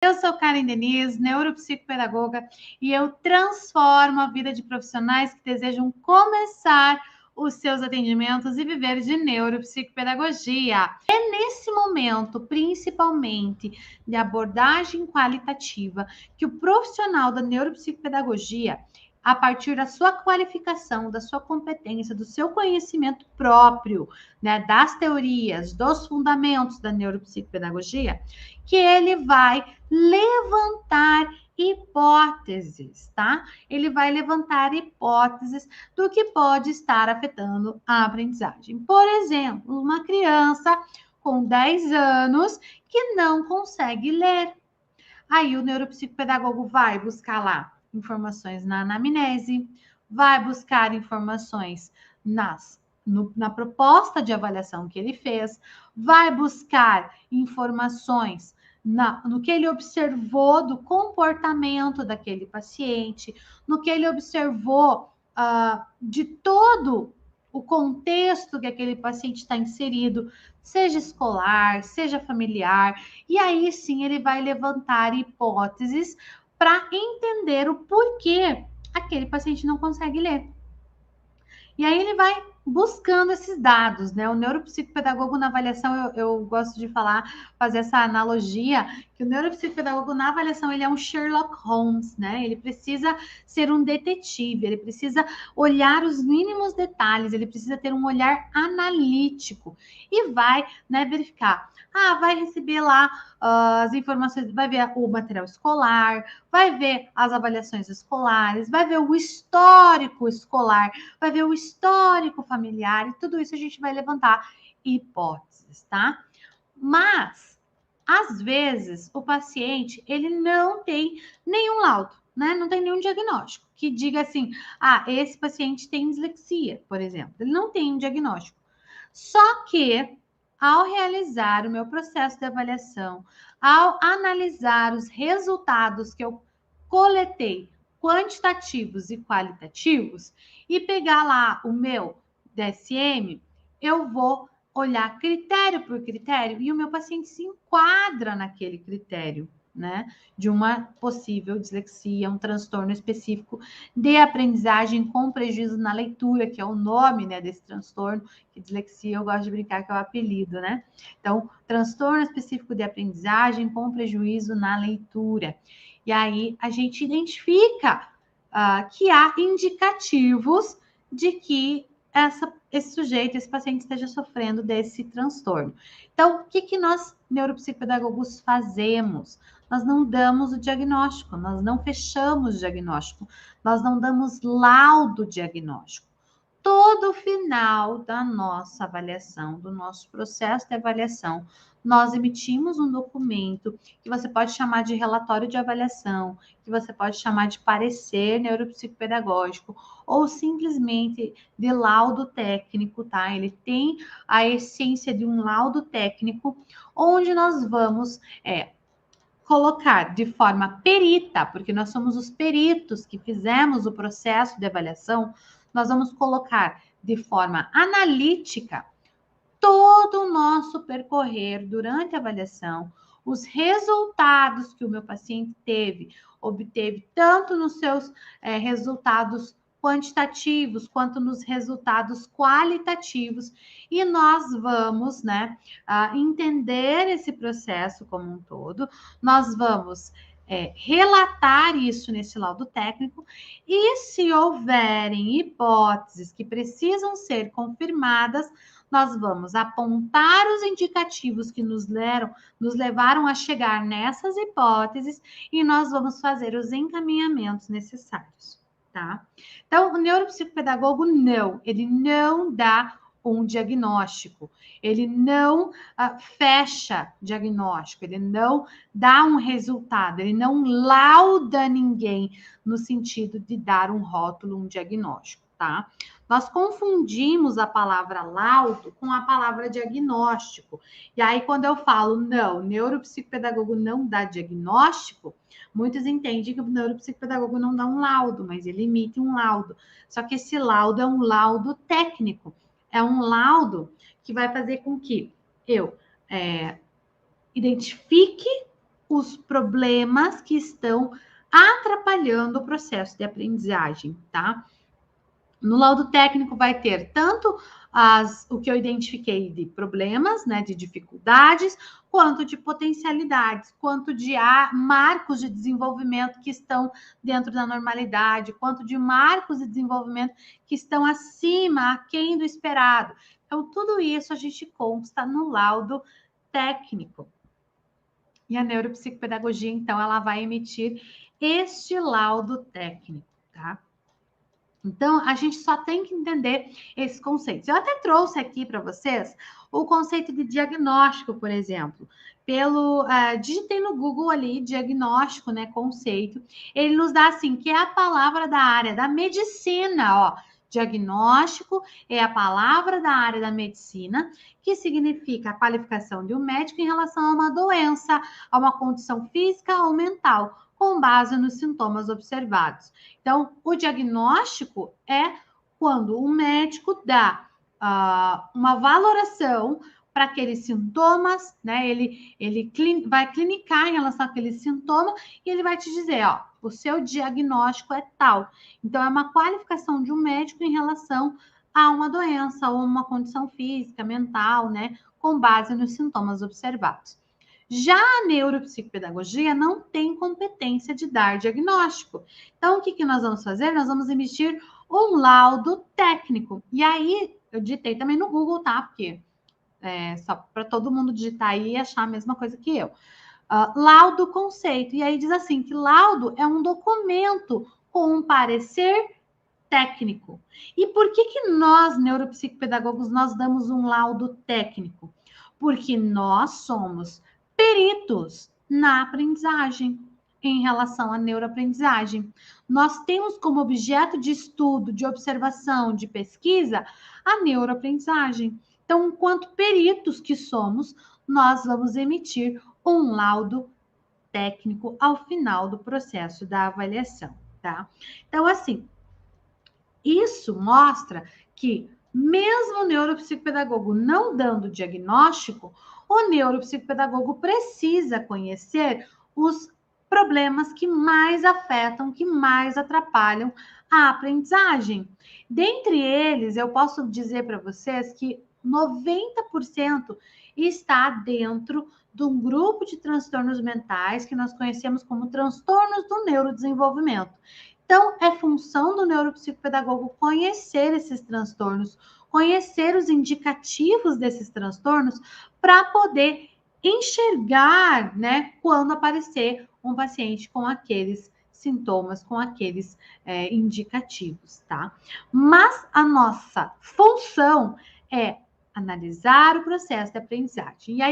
Eu sou Karen Denise, neuropsicopedagoga, e eu transformo a vida de profissionais que desejam começar os seus atendimentos e viver de neuropsicopedagogia. É nesse momento, principalmente, de abordagem qualitativa, que o profissional da neuropsicopedagogia, a partir da sua qualificação, da sua competência, do seu conhecimento próprio, né, das teorias, dos fundamentos da neuropsicopedagogia, que ele vai levantar hipóteses, tá? Ele vai levantar hipóteses do que pode estar afetando a aprendizagem. Por exemplo, uma criança com 10 anos que não consegue ler. Aí o neuropsicopedagogo vai buscar lá informações na anamnese, vai buscar informações na proposta de avaliação que ele fez, vai buscar informações no que ele observou do comportamento daquele paciente, no que ele observou de todo o contexto que aquele paciente está inserido, seja escolar, seja familiar, e aí sim ele vai levantar hipóteses para entender o porquê aquele paciente não consegue ler. E aí ele vai buscando esses dados, né? O neuropsicopedagogo na avaliação, eu gosto de fazer essa analogia, que o neuropsicopedagogo na avaliação, ele é um Sherlock Holmes, né? Ele precisa ser um detetive, ele precisa olhar os mínimos detalhes, ele precisa ter um olhar analítico e vai, né, verificar. Vai receber lá as informações, vai ver o material escolar, vai ver as avaliações escolares, vai ver o histórico escolar, vai ver o histórico familiar, e tudo isso a gente vai levantar hipóteses, tá? Mas, às vezes, o paciente, ele não tem nenhum laudo, né? Não tem nenhum diagnóstico que diga assim, esse paciente tem dislexia, por exemplo. Ele não tem um diagnóstico. Só que, ao realizar o meu processo de avaliação, ao analisar os resultados que eu coletei, quantitativos e qualitativos, e pegar lá o meu DSM, eu vou olhar critério por critério e o meu paciente se enquadra naquele critério, né? De uma possível dislexia, um transtorno específico de aprendizagem com prejuízo na leitura, que é o nome, né, desse transtorno, que dislexia eu gosto de brincar que é o apelido, né? Então, transtorno específico de aprendizagem com prejuízo na leitura. E aí a gente identifica que há indicativos de que esse sujeito, esse paciente esteja sofrendo desse transtorno. Então, o que nós, neuropsicopedagogos, fazemos? Nós não damos o diagnóstico, nós não fechamos o diagnóstico, nós não damos laudo diagnóstico. Todo final da nossa avaliação, do nosso processo de avaliação, nós emitimos um documento que você pode chamar de relatório de avaliação, que você pode chamar de parecer neuropsicopedagógico, ou simplesmente de laudo técnico, tá? Ele tem a essência de um laudo técnico, onde nós vamos colocar de forma perita, porque nós somos os peritos que fizemos o processo de avaliação, nós vamos colocar de forma analítica todo o nosso percorrer durante a avaliação, os resultados que o meu paciente obteve tanto nos seus resultados quantitativos quanto nos resultados qualitativos, e nós vamos, né, entender esse processo como um todo, nós vamos relatar isso nesse laudo técnico, e se houverem hipóteses que precisam ser confirmadas, nós vamos apontar os indicativos que nos levaram a chegar nessas hipóteses e nós vamos fazer os encaminhamentos necessários, tá? Então, o neuropsicopedagogo ele não dá um diagnóstico, ele não fecha diagnóstico, ele não dá um resultado, ele não lauda ninguém no sentido de dar um rótulo, um diagnóstico, tá? Nós confundimos a palavra laudo com a palavra diagnóstico. E aí, quando eu falo, não, neuropsicopedagogo não dá diagnóstico, muitos entendem que o neuropsicopedagogo não dá um laudo, mas ele emite um laudo. Só que esse laudo é um laudo técnico. É um laudo que vai fazer com que eu identifique os problemas que estão atrapalhando o processo de aprendizagem, tá? No laudo técnico vai ter tanto o que eu identifiquei de problemas, né, de dificuldades, quanto de potencialidades, quanto de marcos de desenvolvimento que estão dentro da normalidade, quanto de marcos de desenvolvimento que estão acima, aquém do esperado. Então, tudo isso a gente consta no laudo técnico. E a neuropsicopedagogia, então, ela vai emitir este laudo técnico, tá? Então, a gente só tem que entender esses conceitos. Eu até trouxe aqui para vocês o conceito de diagnóstico, por exemplo. Digitei no Google ali, diagnóstico, né, conceito. Ele nos dá assim, que é a palavra da área da medicina, ó. Diagnóstico é a palavra da área da medicina, que significa a qualificação de um médico em relação a uma doença, a uma condição física ou mental, com base nos sintomas observados. Então, o diagnóstico é quando o médico dá uma valoração para aqueles sintomas, né? Ele vai clinicar em relação àquele sintoma e ele vai te dizer, ó, o seu diagnóstico é tal. Então, é uma qualificação de um médico em relação a uma doença ou uma condição física, mental, né? Com base nos sintomas observados. Já a neuropsicopedagogia não tem competência de dar diagnóstico. Então, o que nós vamos fazer? Nós vamos emitir um laudo técnico. E aí, eu digitei também no Google, tá? Porque só para todo mundo digitar aí e achar a mesma coisa que eu. Laudo conceito. E aí diz assim, que laudo é um documento com um parecer técnico. E por que nós, neuropsicopedagogos, nós damos um laudo técnico? Porque nós somos peritos na aprendizagem, em relação à neuroaprendizagem. Nós temos como objeto de estudo, de observação, de pesquisa, a neuroaprendizagem. Então, enquanto peritos que somos, nós vamos emitir um laudo técnico ao final do processo da avaliação, tá? Então, assim, isso mostra que, mesmo o neuropsicopedagogo não dando diagnóstico, o neuropsicopedagogo precisa conhecer os problemas que mais afetam, que mais atrapalham a aprendizagem. Dentre eles, eu posso dizer para vocês que 90% está dentro de um grupo de transtornos mentais que nós conhecemos como transtornos do neurodesenvolvimento. Então, é função do neuropsicopedagogo conhecer esses transtornos, conhecer os indicativos desses transtornos, para poder enxergar, né, quando aparecer um paciente com aqueles sintomas, com aqueles indicativos, tá? Mas a nossa função é analisar o processo de aprendizagem. E aí,